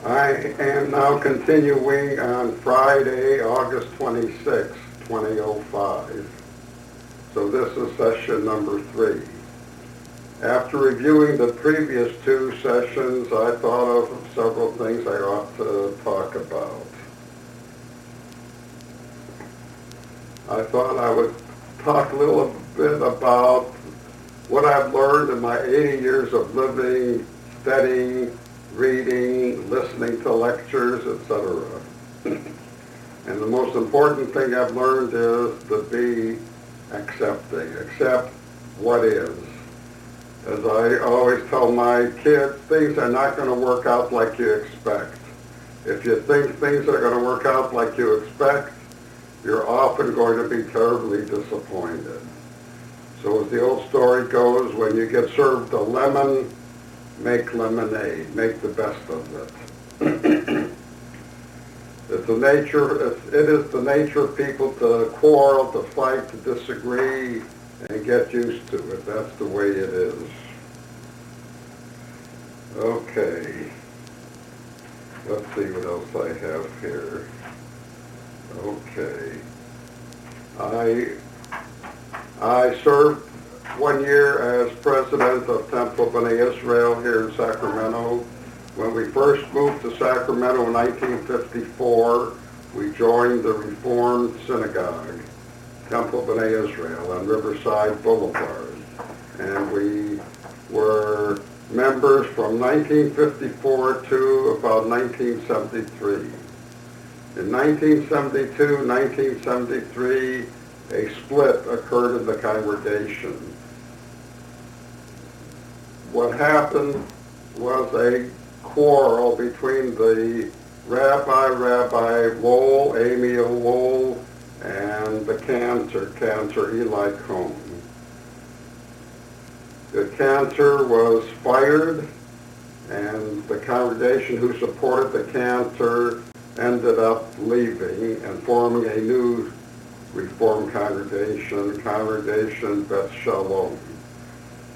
I am now continuing on Friday, August 26, 2005. So this is session number 3. After reviewing the previous 2 sessions, I thought of several things I ought to talk about. I thought I would talk a little bit about what I've learned in my 80 years of living, studying, reading, listening to lectures, etc. And the most important thing I've learned is to be accepting. Accept what is. As I always tell my kids, things are not going to work out like you expect. If you think things are going to work out like you expect, you're often going to be terribly disappointed. So as the old story goes, when you get served a lemon, make lemonade. Make the best of it. It is the nature of people to quarrel, to fight, to disagree, and get used to it. That's the way it is. Okay. Let's see what else I have here. Okay. I served 1 year as president of Temple B'nai Israel here in Sacramento. When we first moved to Sacramento in 1954, we joined the Reformed Synagogue, Temple B'nai Israel, on Riverside Boulevard. And we were members from 1954 to about 1973. In 1972, 1973, a split occurred in the congregation. What happened was a quarrel between the Rabbi Lowell, Amy Lowell, and the cantor Eli Cohn. The cantor was fired, and the congregation who supported the cantor ended up leaving and forming a new Reformed congregation Beth Shalom.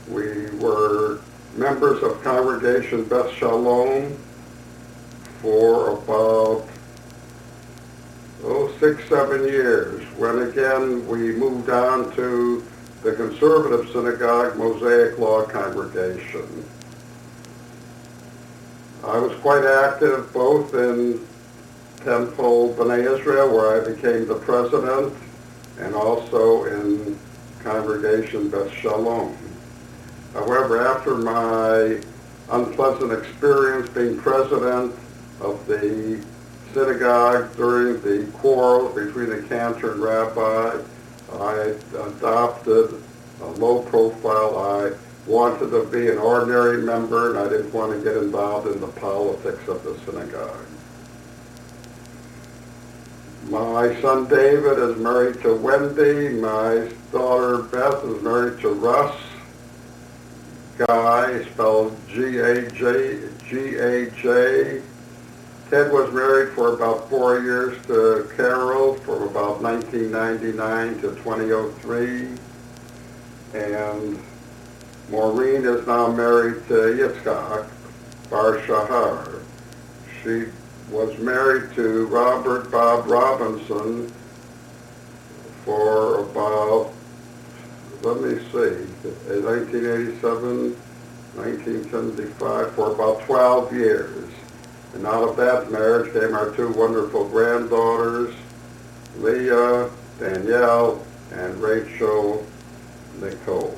We were members of Congregation Beth Shalom for about 6-7 years, when again we moved on to the conservative synagogue Mosaic Law congregation. I was quite active both in Temple B'nai Israel, where I became the president, and also in Congregation Beth Shalom. However, after my unpleasant experience being president of the synagogue during the quarrel between the cantor and rabbi, I adopted a low profile. I wanted to be an ordinary member, and I didn't want to get involved in the politics of the synagogue. My son David is married to Wendy. My daughter Beth is married to Russ Guy, spelled G-A-J. Ted was married for about 4 years to Carol from about 1999 to 2003. And Maureen is now married to Yitzchak Bar Shahar. She was married to Robert Bob Robinson for about, 1987, 1975, for about 12 years. And out of that marriage came our 2 wonderful granddaughters, Leah, Danielle, and Rachel Nicole.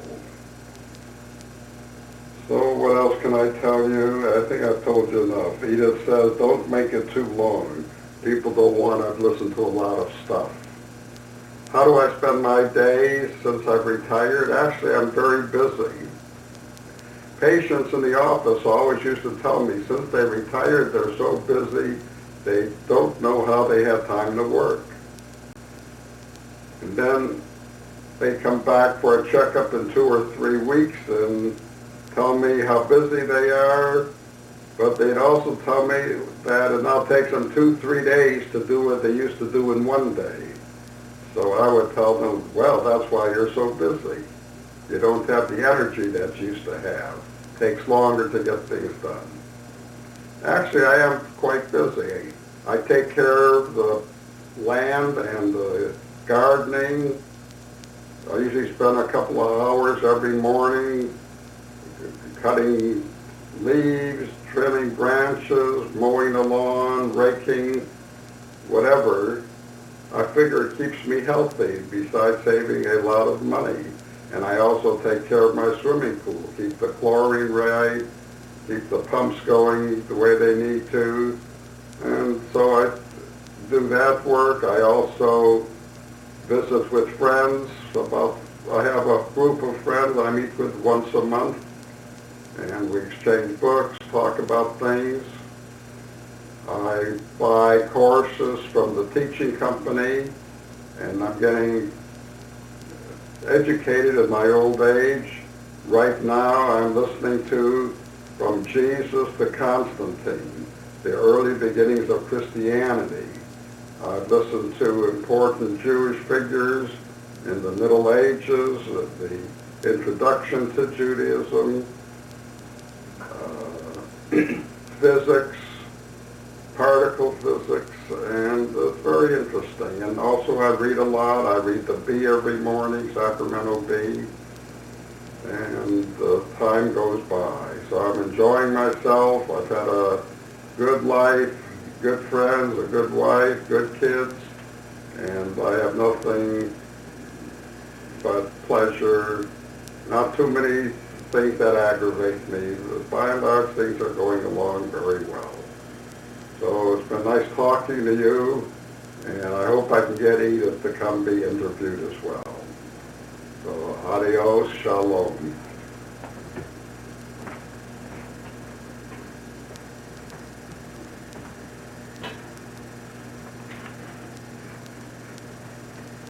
So what else can I tell you? I think I've told you enough. Edith says, don't make it too long. People don't want to listen to a lot of stuff. How do I spend my days since I've retired? Actually, I'm very busy. Patients in the office always used to tell me, since they retired, they're so busy, they don't know how they have time to work. And then they come back for a checkup in 2 or 3 weeks and tell me how busy they are, but they'd also tell me that it now takes them 2-3 days to do what they used to do in 1 day. So I would tell them, well, that's why you're so busy. You don't have the energy that you used to have. It takes longer to get things done. Actually, I am quite busy. I take care of the land and the gardening. I usually spend a couple of hours every morning cutting leaves, trimming branches, mowing the lawn, raking, whatever. I figure it keeps me healthy besides saving a lot of money. And I also take care of my swimming pool, keep the chlorine right, keep the pumps going the way they need to. And so I do that work. I also visit with friends. I have a group of friends I meet with once a month, and we exchange books, talk about things. I buy courses from the teaching company, and I'm getting educated in my old age. Right now I'm listening to From Jesus to Constantine, the early beginnings of Christianity. I've listened to important Jewish figures in the Middle Ages, the introduction to Judaism, physics, particle physics, and it's very interesting. And also I read a lot. I read the Bee every morning, Sacramento Bee, and time goes by. So I'm enjoying myself. I've had a good life, good friends, a good wife, good kids, and I have nothing but pleasure. Not too many things that aggravate me. By and large, things are going along very well. So it's been nice talking to you, and I hope I can get Edith to come be interviewed as well. So adios, shalom.